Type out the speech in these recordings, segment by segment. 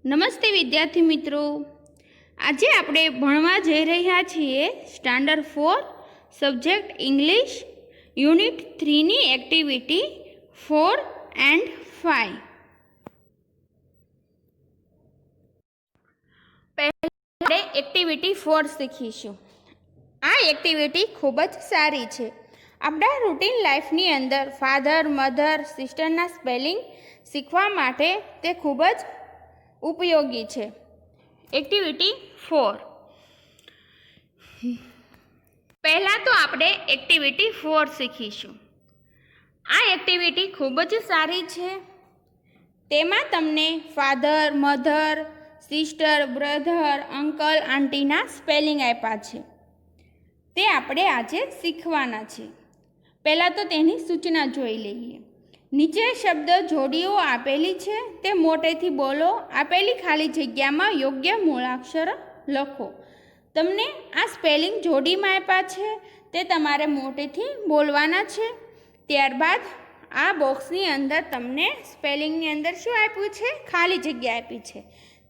નમસ્તે વિદ્યાર્થી મિત્રો, આજે આપણે ભણવા જઈ રહ્યા છીએ સ્ટાન્ડર્ડ 4 સબ્જેક્ટ ઇંગ્લિશ યુનિટ 3ની એક્ટિવિટી 4 એન્ડ 5. પહેલા આપણે એક્ટિવિટી 4 શીખીશું. આ એક્ટિવિટી ખૂબ જ સારી છે. આપણા રૂટીન લાઈફની અંદર ફાધર, મધર, સિસ્ટરના સ્પેલિંગ શીખવા માટે તે ખૂબ જ ઉપયોગી છે. એક્ટિવિટી 4. પહેલાં તો આપણે એક્ટિવિટી 4 શીખીશું. આ એક્ટિવિટી ખૂબ જ સારી છે. તેમાં તમને father, mother, sister, brother, uncle, આંટીના સ્પેલિંગ આપ્યા છે. તે આપણે આજે શીખવાના છે. પહેલાં તો તેની સૂચના જોઈ લઈએ. નીચે શબ્દ જોડીઓ આપેલી છે, તે મોટેથી બોલો. આપેલી ખાલી જગ્યામાં યોગ્ય મૂળાક્ષર લખો. તમને આ સ્પેલિંગ જોડીમાં આપ્યા છે, તે તમારે મોટેથી બોલવાના છે. ત્યારબાદ આ બોક્સની અંદર તમને સ્પેલિંગની અંદર શું આપ્યું છે? ખાલી જગ્યા આપી છે.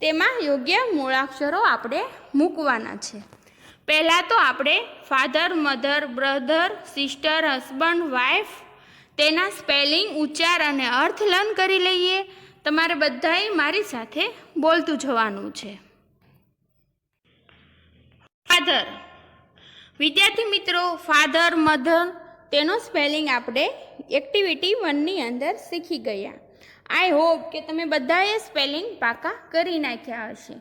તેમાં યોગ્ય મૂળાક્ષરો આપણે મૂકવાના છે. પહેલાં તો આપણે father, mother, brother, sister, husband, wife તેના સ્પેલિંગ, ઉચ્ચાર અને અર્થ લર્ન કરી લઈએ. તમારે બધાએ મારી સાથે બોલતું જવાનું છે. ફાધર. વિદ્યાર્થી મિત્રો, ફાધર, મધર તેનો સ્પેલિંગ આપણે એક્ટિવિટી 1ની અંદર શીખી ગયા. આઈ હોપ કે તમે બધાએ સ્પેલિંગ પાકા કરી નાખ્યા હશે.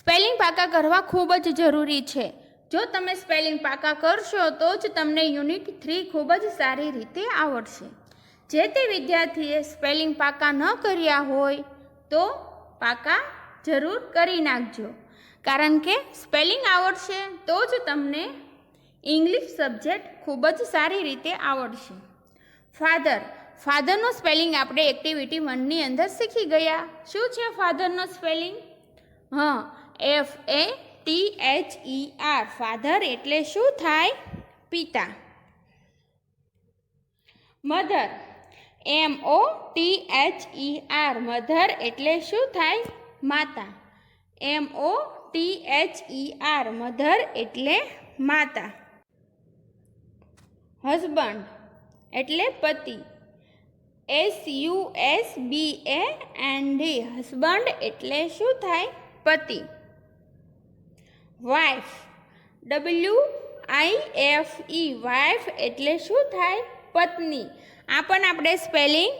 સ્પેલિંગ પાકા કરવા ખૂબ જ જરૂરી છે. જો તમે સ્પેલિંગ પાકા કરશો તો જ તમને યુનિટ 3 ખૂબ જ સારી રીતે આવડશે. જે તે વિદ્યાર્થીએ સ્પેલિંગ પાકા ન કર્યા હોય તો પાકા જરૂર કરી નાખજો, કારણ કે સ્પેલિંગ આવડશે તો જ તમને ઇંગ્લિશ સબ્જેક્ટ ખૂબ જ સારી રીતે આવડશે. ફાધર. ફાધરનો સ્પેલિંગ આપણે એક્ટિવિટી 1ની અંદર શીખી ગયા. શું છે ફાધરનો સ્પેલિંગ? FATHER. ફાધર એટલે શું થાય? પિતા. મધર. MOTHER. મધર એટલે શું થાય? માતા. MOTHER. મધર એટલે માતા. હસબન્ડ એટલે પતિ. SUSBAND. હસબન્ડ એટલે શું થાય? પતિ. વાઇફ. WIFE. વાઇફ એટલે શું થાય? પત્ની. આ પણ આપણે સ્પેલિંગ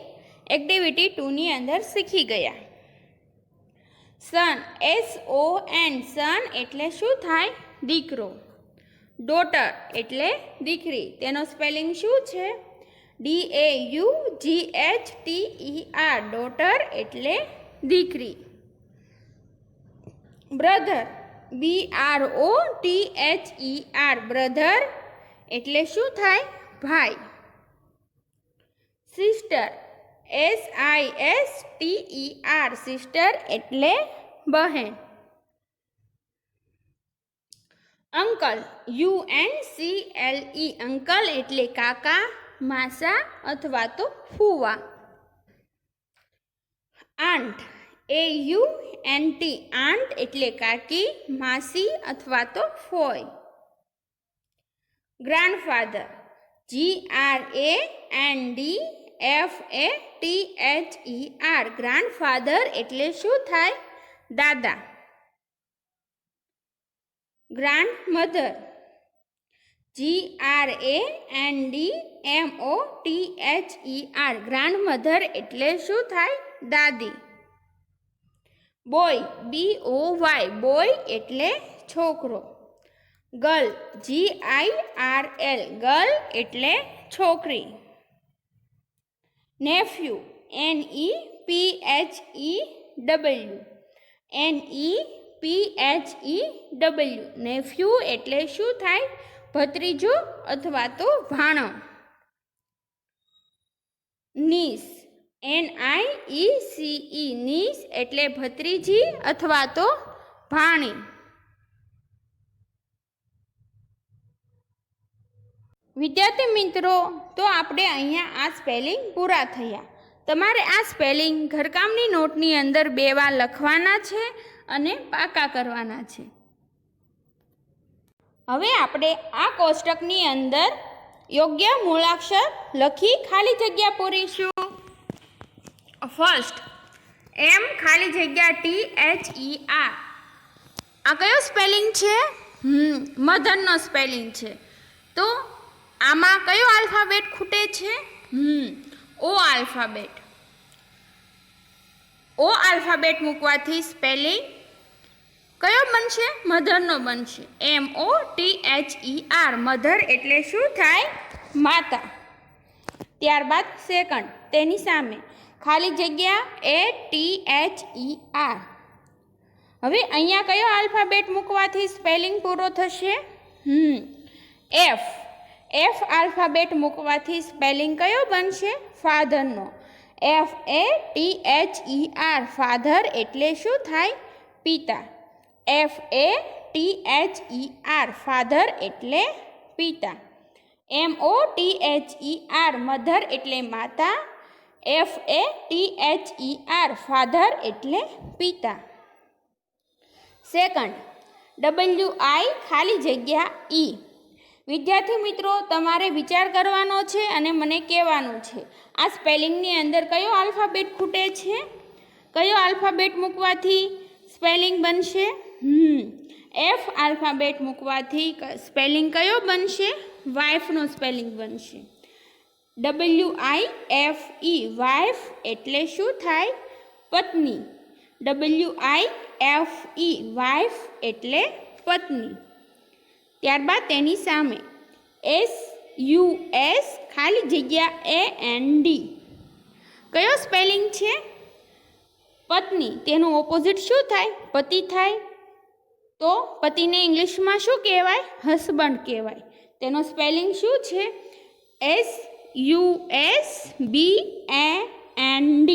એક્ટિવિટી 2ની અંદર શીખી ગયા. સન. SON. સન એટલે શું થાય? દીકરો. ડોટર એટલે દીકરી. તેનો સ્પેલિંગ શું છે? DAUGHTER. ડોટર એટલે દીકરી. બ્રધર. BROTHER. બ્રધર એટલે શું થાય? ભાઈ. સિસ્ટર. SISTER. સિસ્ટર એટલે બહેન. અંકલ. UNCLE. અંકલ એટલે કાકા, માસા અથવા તો ફૂવા. આંટ. AUNT. આંટ એટલે કાકી, માસી અથવા તો ફોય. ગ્રાન્ડફાધર. GRANDFATHER. ગ્રાન્ડફાધર એટલે શું થાય? દાદા. ગ્રાન્ડમધર. GRANDMOTHER. ગ્રાન્ડમધર એટલે શું થાય? દાદી. બોય. BOY. બોય એટલે છોકરો. ગર્લ. GIRL. ગર્લ એટલે છોકરી. નેફ્યુ. NEPHEW. NEPHEW. નેફ્યુ એટલે શું થાય? ભત્રીજો અથવા તો ભાણો. નીસ. NIECE. નીસ એટલે ભત્રીજી અથવા તો ભાણી. વિદ્યાર્થી મિત્રો, તો આપણે અહીંયા આ સ્પેલિંગ પૂરા થયા. તમારે આ સ્પેલિંગ ઘરકામની નોટની અંદર 2 વાર લખવાના છે અને પાકા કરવાના છે. હવે આપણે આ કોષ્ટકની અંદર યોગ્ય મૂળાક્ષર લખી ખાલી જગ્યા પૂરીશું. ફર્સ્ટ M ખાલી જગ્યા THER. આ કયો સ્પેલિંગ છે? મધરનો સ્પેલિંગ છે. તો આમાં કયો આલ્ફાબેટ ખૂટે છે? ઓ આલ્ફાબેટ. ઓ આલ્ફાબેટ મૂકવાથી સ્પેલિંગ કયો બનશે? મધરનો બનશે. MOTHER. મધર એટલે શું થાય? માતા. ત્યારબાદ સેકન્ડ, તેની સામે ખાલી જગ્યા ATHER. હવે અહીંયા કયો આલ્ફાબેટ મૂકવાથી સ્પેલિંગ પૂરો થશે? F આલ્ફાબેટ મૂકવાથી સ્પેલિંગ કયો બનશે? ફાધરનો. FATHER. ફાધર એટલે શું થાય? પિતા. FATHER. ફાધર એટલે પિતા. MOTHER. મધર એટલે માતા. FATHER. ફાધર એટલે પિતા. સેકન્ડ, WI ખાલી જગ્યા E. વિદ્યાર્થી મિત્રો, તમારે વિચાર કરવાનો છે અને મને કહેવાનું છે આ સ્પેલિંગની અંદર કયો આલ્ફાબેટ ખૂટે છે? કયો આલ્ફાબેટ મૂકવાથી સ્પેલિંગ બનશે? F આલ્ફાબેટ મૂકવાથી સ્પેલિંગ કયો બનશે? વાઇફનો સ્પેલિંગ બનશે. WIFE. વાઇફ એટલે શું થાય? પત્ની. WIFE. વાઇફ એટલે પત્ની. ત્યારબાદ તેની સામે SUS ખાલી જગ્યા AND. કયો સ્પેલિંગ છે? પત્ની. તેનું ઓપોઝિટ શું થાય? પતિ થાય. તો પતિને ઇંગ્લિશમાં શું કહેવાય? હસબન્ડ કહેવાય. તેનો સ્પેલિંગ શું છે? SUSBAND.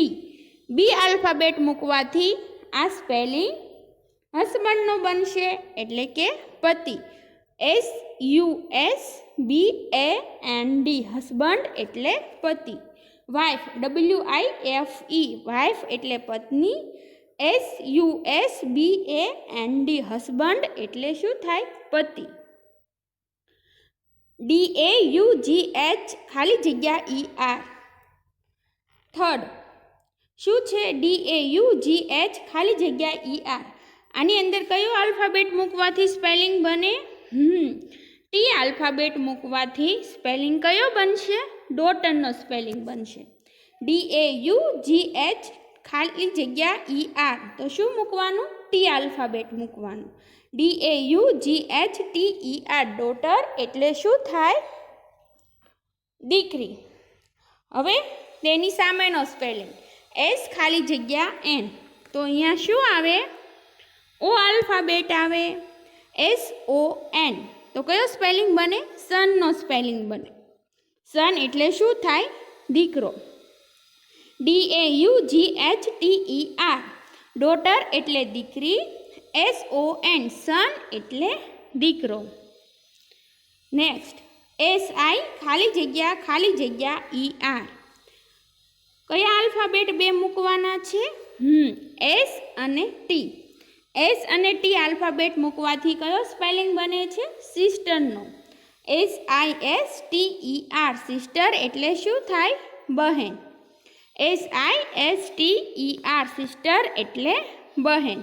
બી આલ્ફાબેટ મૂકવાથી આ સ્પેલિંગ હસબન્ડનો બનશે, એટલે કે પતિ. SUSBAND. હસબન્ડ એટલે પતિ. વાઇફ. WIFE. વાઇફ એટલે પત્ની. SUSBAND. હસબન્ડ એટલે શું થાય? પતિ. DAUGH ખાલી જગ્યા ER. થર્ડ શું છે? DAUGH ખાલી જગ્યા ER. આની અંદર કયો આલ્ફાબેટ મૂકવાથી સ્પેલિંગ બને? ટી આલ્ફાબેટ મૂકવાથી સ્પેલિંગ કયો બનશે? ડોટરનો સ્પેલિંગ બનશે. DAUGH ખાલી જગ્યા ER. તો શું મૂકવાનું? ટી આલ્ફાબેટ મૂકવાનું. DAUGHTER. ડોટર એટલે શું થાય? દીકરી. હવે તેની સામેનો સ્પેલિંગ S ખાલી જગ્યા N. તો અહીંયા શું આવે? ઓ આલ્ફાબેટ આવે. SON. તો કયો સ્પેલિંગ બને? સનનો સ્પેલિંગ બને. સન એટલે શું થાય? દીકરો. DAUGHTER. ડોટર એટલે દીકરી. SON. સન એટલે દીકરો. નેક્સ્ટ SI ખાલી જગ્યા ER. કયા આલ્ફાબેટ 2 મૂકવાના છે? S અને T. S અને T આલ્ફાબેટ મૂકવાથી કયો સ્પેલિંગ બને છે? સિસ્ટરનો. SISTER. સિસ્ટર એટલે શું થાય? બહેન. SISTER. સિસ્ટર એટલે બહેન.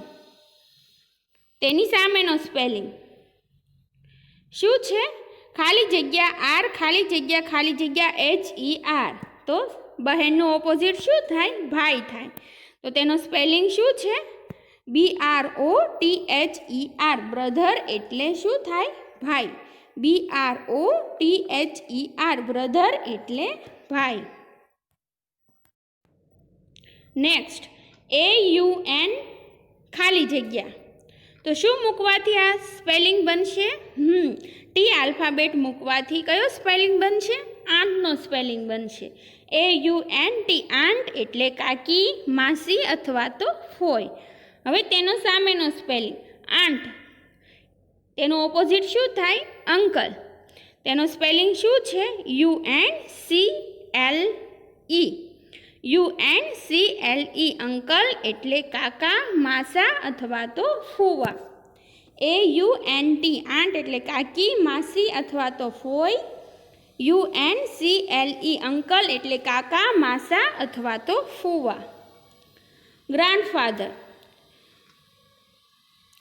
તેની સામેનો સ્પેલિંગ શું છે? ખાલી જગ્યા R ખાલી જગ્યા HER. તો બહેનનો ઓપોઝિટ શું થાય? ભાઈ થાય. તો તેનો સ્પેલિંગ શું છે? BROTHER. બ્રધર એટલે શું થાય? ભાઈ. BROTHER. બ્રધર એટલે ભાઈ. નેક્સ્ટ AUN ખાલી જગ્યા. તો શું મૂકવાથી આ સ્પેલિંગ બનશે? ટી આલ્ફાબેટ મૂકવાથી કયો સ્પેલિંગ બનશે? આંટનો સ્પેલિંગ બનશે. AUNT. આંટ એટલે કાકી, માસી અથવા તો ફોય. હવે તેનો સામેનો સ્પેલિંગ આંટ. તેનો ઓપોઝિટ શું થાય? અંકલ. તેનો સ્પેલિંગ શું છે? UNCLE. UNCLE અંકલ એટલે કાકા, માસા અથવા તો ફુવા. AUNT આંટ એટલે કાકી, માસી અથવા તો ફોઈ. UNCLE અંકલ એટલે કાકા, માસા અથવા તો ફુવા. ગ્રાન્ડફાધર.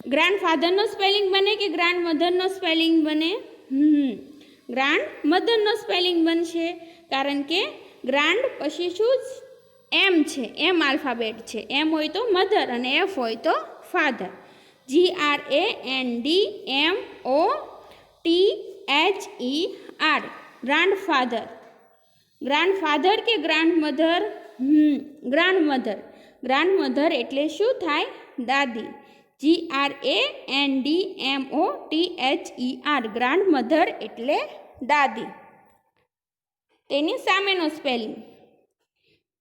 ગ્રાન્ડફાધરનો સ્પેલિંગ બને કે ગ્રાન્ડમધરનો સ્પેલિંગ બને? ગ્રાન્ડમધરનો સ્પેલિંગ બનશે, કારણ કે ગ્રાન્ડ પછી શું એમ છે, એમ આલ્ફાબેટ છે. એમ હોય તો મધર અને એફ હોય તો ફાધર. GRANDMOTHER grandfather. ગ્રાન્ડફાધર કે ગ્રાન્ડમધર? ગ્રાન્ડમધર. ગ્રાન્ડમધર એટલે શું થાય? દાદી. GRANDMOTHER ગ્રાન્ડમધર એટલે દાદી. તેની સામેનો સ્પેલિંગ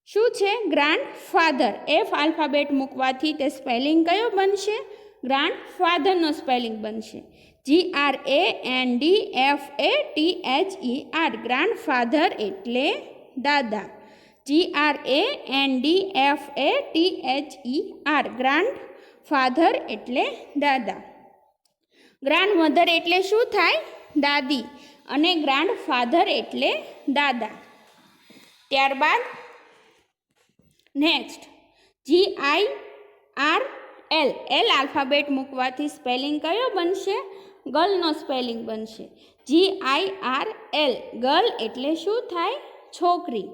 શું છે? ગ્રાન્ડફાધર. એફ આલ્ફાબેટ મૂકવાથી તે સ્પેલિંગ કયો બનશે? ગ્રાન્ડફાધરનો સ્પેલિંગ બનશે. GRANDFATHER ગ્રાન્ડફાધર એટલે દાદા. GRANDFATHER ગ્રાન્ડફાધર એટલે દાદા. ગ્રાન્ડમધર એટલે શું થાય? દાદી. અને ગ્રાન્ડફાધર એટલે દાદા. ત્યારબાદ નેક્સ્ટ GIRL. એલ આલ્ફાબેટ મૂકવાથી સ્પેલિંગ કયો બનશે? ગર્લનો સ્પેલિંગ બનશે. GIRL ગર્લ એટલે શું થાય? છોકરી.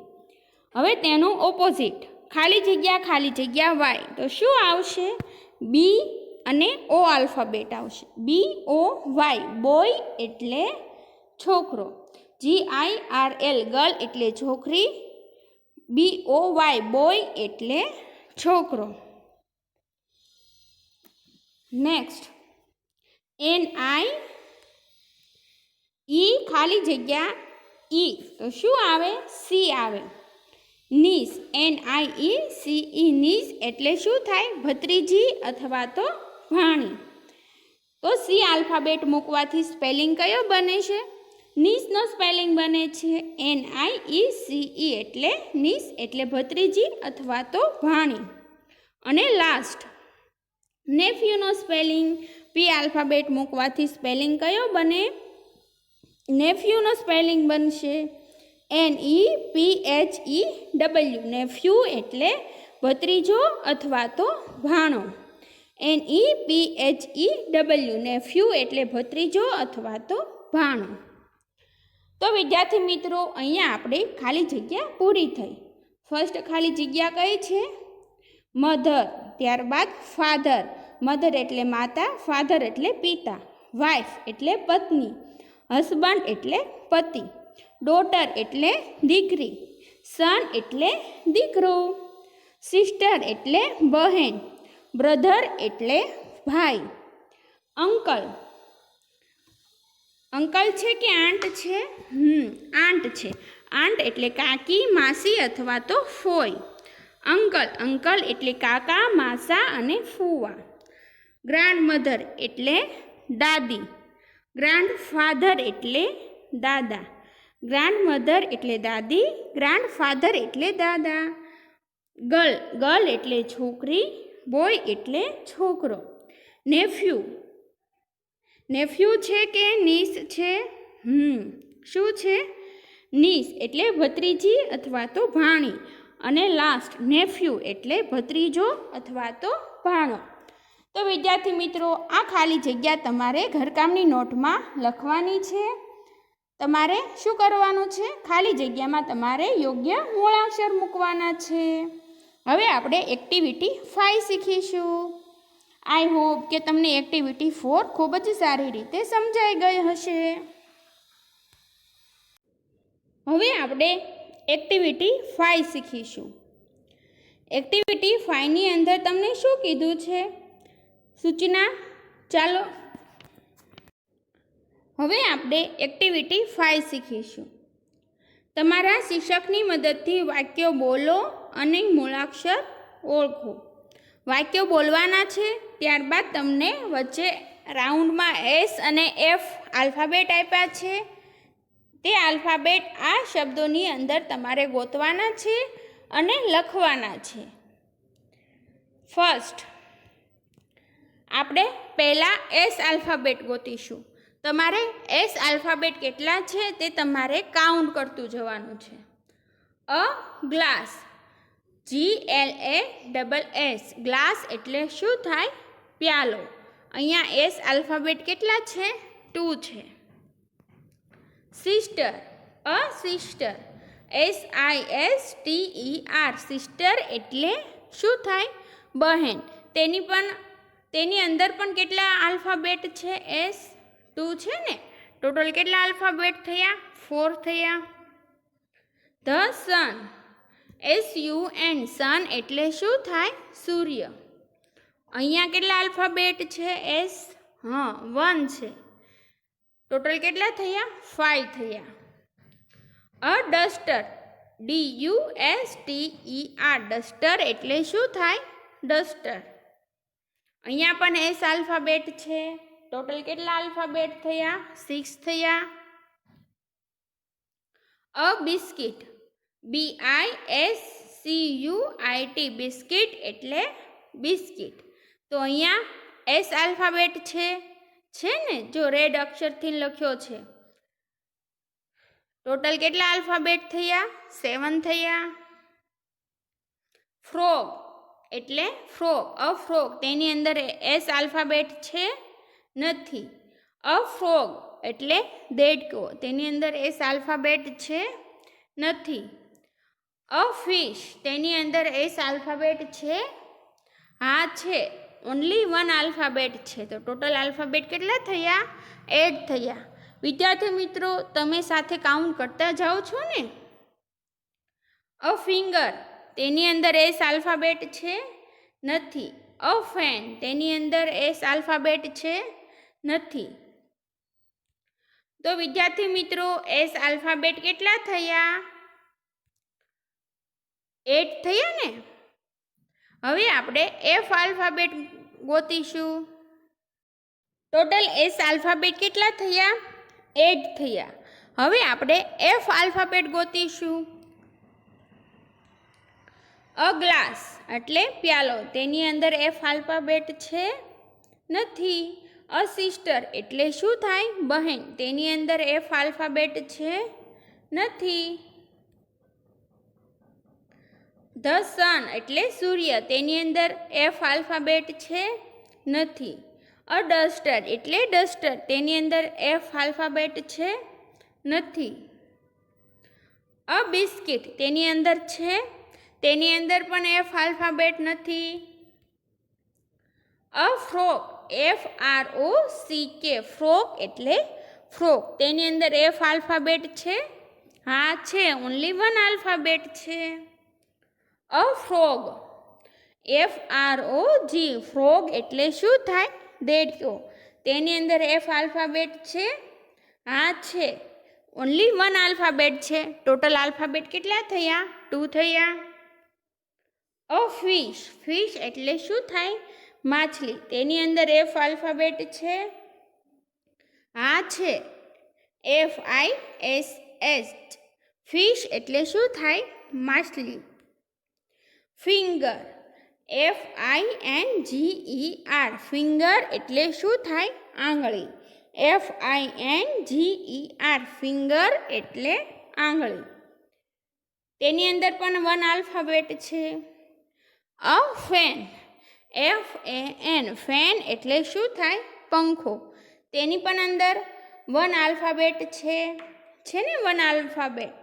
હવે તેનું ઓપોઝિટ ખાલી જગ્યા વાય, તો શું આવશે? બી અને ઓ આલ્ફાબેટ આવશે. BOY બોય એટલે છોકરો. GIRL ગર્લ એટલે છોકરી. BOY બોય એટલે છોકરો. નેક્સ્ટ NIE ખાલી જગ્યા ઈ, તો શું આવે? સી આવે. નીસ. NIECE નીસ એટલે શું થાય? ભત્રીજી અથવા તો ભાણી. તો સી આલ્ફાબેટ મૂકવાથી સ્પેલિંગ કયો બને છે? નીસનો સ્પેલિંગ બને છે. NIECE એટલે નીસ એટલે ભત્રીજી અથવા તો ભાણી. અને લાસ્ટ નેફ્યુનો સ્પેલિંગ પી આલ્ફાબેટ મૂકવાથી સ્પેલિંગ કયો બને? નેફ્યુનો સ્પેલિંગ બનશે NEPHEW. નેફ્યુ એટલે ભત્રીજો અથવા તો ભાણો. NEPHEW નેફ્યુ એટલે ભત્રીજો અથવા તો ભાણો. તો વિદ્યાર્થી મિત્રો, અહીંયા આપણે ખાલી જગ્યા પૂરી થઈ. ફર્સ્ટ ખાલી જગ્યા કઈ છે? મધર. ત્યારબાદ ફાધર. મધર એટલે માતા, ફાધર એટલે પિતા, વાઇફ એટલે પત્ની, હસબન્ડ એટલે પતિ, ડોટર એટલે દીકરી, સન એટલે દીકરો, સિસ્ટર એટલે બહેન, બ્રધર એટલે ભાઈ, અંકલ. અંકલ છે કે આંટ છે? આંટ છે. આંટ એટલે કાકી, માસી અથવા તો ફોઈ. અંકલ એટલે કાકા, માસા અને ફુવા. ગ્રાન્ડમધર એટલે દાદી. ગ્રાન્ડફાધર એટલે દાદા. ગ્રાન્ડમધર એટલે દાદી, ગ્રાન્ડફાધર એટલે દાદા. ગર્લ એટલે છોકરી, બોય એટલે છોકરો. નેફ્યુ છે કે નીસ છે? શું છે? નીસ એટલે ભત્રીજી અથવા તો ભાણી. અને લાસ્ટ નેફ્યુ એટલે ભત્રીજો અથવા તો ભાણો. તો વિદ્યાર્થી મિત્રો, આ ખાલી જગ્યા તમારે ઘરકામની નોટમાં લખવાની છે. તમારે શું કરવાનું છે? ખાલી જગ્યામાં તમારે યોગ્ય મૂળાક્ષર મૂકવાના છે. હવે આપણે એક્ટિવિટી 5 શીખીશું. આઈ હોપ કે તમને એક્ટિવિટી 4 ખૂબ જ સારી રીતે સમજાઈ ગઈ હશે. હવે આપણે એક્ટિવિટી 5 શીખીશું. એક્ટિવિટી 5ની અંદર તમને શું કીધું છે? સૂચના. ચાલો હવે આપણે એક્ટિવિટી 5 શીખીશું. તમારા શિક્ષકની મદદથી વાક્યો બોલો અને મૂળાક્ષર ઓળખો. વાક્યો બોલવાના છે, ત્યારબાદ તમને વચ્ચે રાઉન્ડમાં S અને F આલ્ફાબેટ આપ્યા છે. તે આલ્ફાબેટ આ શબ્દોની અંદર તમારે ગોતવાના છે અને લખવાના છે. ફર્સ્ટ આપણે પહેલાં એસ આલ્ફાબેટ ગોતીશું. તમારે એસ આલ્ફાબેટ કેટલા છે તે તમારે કાઉન્ટ કરતું જવાનું છે. અ ગ્લાસ, GLASS, ગ્લાસ એટલે શું થાય? પ્યાલો. અહીંયા એસ આલ્ફાબેટ કેટલા છે? 2 છે. સિસ્ટર, અ સિસ્ટર, SISTER, સિસ્ટર એટલે શું થાય? બહેન. તેની અંદર પણ કેટલા આલ્ફાબેટ છે? એસ 2 છે ને. ટોટલ કેટલા આલ્ફાબેટ થયા? 4 થયા. ધ સન, SUN, સન એટલે શું થાય? સૂર્ય. અહીંયા કેટલા આલ્ફાબેટ છે? એસ 1 છે. ટોટલ કેટલા થયા? 5 થયા. અ ડસ્ટર, DUSTER, ડસ્ટર એટલે શું થાય? ડસ્ટર. અહીંયા પણ એસ આલ્ફાબેટ છે. ટોટલ કેટલા આલ્ફાબેટ થયા? 6 થયા. અ બિસ્કિટ, BISCUIT, બિસ્કિટ એટલે બિસ્કિટ. તો અહીંયા એસ આલ્ફાબેટ છે ને, જો રેડ અક્ષરથી લખ્યો છે. ટોટલ કેટલા આલ્ફાબેટ થયા? 7 થયા. ફ્રોગ એટલે ફ્રોગ, અ ફ્રોગ, તેની અંદર એસ આલ્ફાબેટ છે? નથી. અ ફ્રોગ એટલે દેડકો, તેની અંદર એસ આલ્ફાબેટ છે? નથી. અ ફિશ, તેની અંદર એસ આલ્ફાબેટ છે? હા છે, ઓનલી 1 આલ્ફાબેટ છે. તો ટોટલ આલ્ફાબેટ કેટલા થયા? 8 થયા. વિદ્યાર્થી મિત્રો, તમે સાથે કાઉન્ટ કરતા જાઓ છો ને. અ ફિંગર, તેની અંદર એસ આલ્ફાબેટ છે? નથી. અ ફેન, તેની અંદર એસ આલ્ફાબેટ છે? નથી. તો વિદ્યાર્થી મિત્રો, એસ આલ્ફાબેટ કેટલા થયા? 8 થયા ને. હવે આપણે એફ આલ્ફાબેટ ગોતીશું. ટોટલ એસ આલ્ફાબેટ કેટલા થયા? 8 થયા. હવે આપણે એફ આલ્ફાબેટ ગોતીશું. અ ગ્લાસ એટલે પ્યાલો, તેની અંદર એફ આલ્ફાબેટ છે? નથી. અ સિસ્ટર એટલે શું થાય? બહેન, તેની અંદર એફ આલ્ફાબેટ છે? નથી. ધ સન એટલે સૂર્ય, તેની અંદર એફ આલ્ફાબેટ છે? નથી. અ ડસ્ટર એટલે ડસ્ટર, તેની અંદર એફ આલ્ફાબેટ છે? નથી. અ બિસ્કિટ, તેની અંદર છે? તેની અંદર પણ એફ આલ્ફાબેટ નથી. અ ફ્રોક, FROCK, ફ્રોક એટલે ફ્રોક, તેની અંદર એફ આલ્ફાબેટ છે? હા છે, ઓનલી 1 આલ્ફાબેટ છે. અ ફ્રોગ, FROG, ફ્રોગ એટલે શું થાય? દેડકો, તેની અંદર એફ આલ્ફાબેટ છે? હા છે, ઓનલી 1 આલ્ફાબેટ છે. ટોટલ આલ્ફાબેટ કેટલા થયા? 2 થયા. અ ફિશ, ફિશ એટલે શું થાય? માછલી, તેની અંદર એફ આલ્ફાબેટ છે? હા છે, FISH, ફિશ એટલે શું થાય? માછલી. ફિંગર, FINGER, ફિંગર એટલે શું થાય? આંગળી. FINGER, ફિંગર એટલે આંગળી. તેની અંદર પણ 1 આલ્ફાબેટ છે. અ ફેન, FAN, ફેન એટલે શું થાય? પંખો, તેની પણ અંદર 1 આલ્ફાબેટ છે ને 1 આલ્ફાબેટ.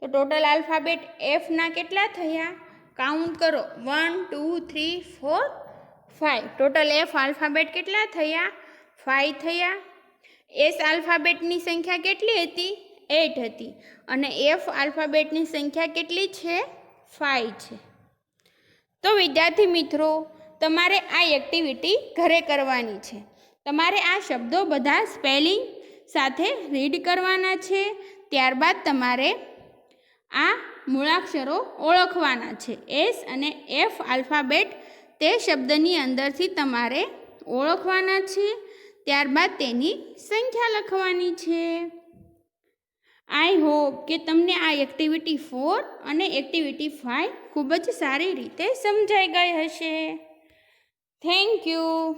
તો ટોટલ આલ્ફાબેટ એફના કેટલા થયા? કાઉન્ટ કરો. 1 2 3 4 5. ટોટલ એફ આલ્ફાબેટ કેટલા થયા? 5 થયા. એસ આલ્ફાબેટની સંખ્યા કેટલી હતી? 8 હતી. અને એફ આલ્ફાબેટની સંખ્યા કેટલી છે? 5 છે. તો વિદ્યાર્થી મિત્રો, તમારે આ એક્ટિવિટી ઘરે કરવાની છે. તમારે આ શબ્દો બધા સ્પેલિંગ સાથે રીડ કરવાના છે. ત્યારબાદ તમારે આ મૂળાક્ષરો ઓળખવાના છે. એસ અને એફ આલ્ફાબેટ તે શબ્દની અંદરથી તમારે ઓળખવાના છે. ત્યારબાદ તેની સંખ્યા લખવાની છે. આઈ હોપ કે તમને આ એક્ટિવિટી 4 અને એક્ટિવિટી 5 ખૂબ જ સારી રીતે સમજાઈ ગઈ હશે. Thank you.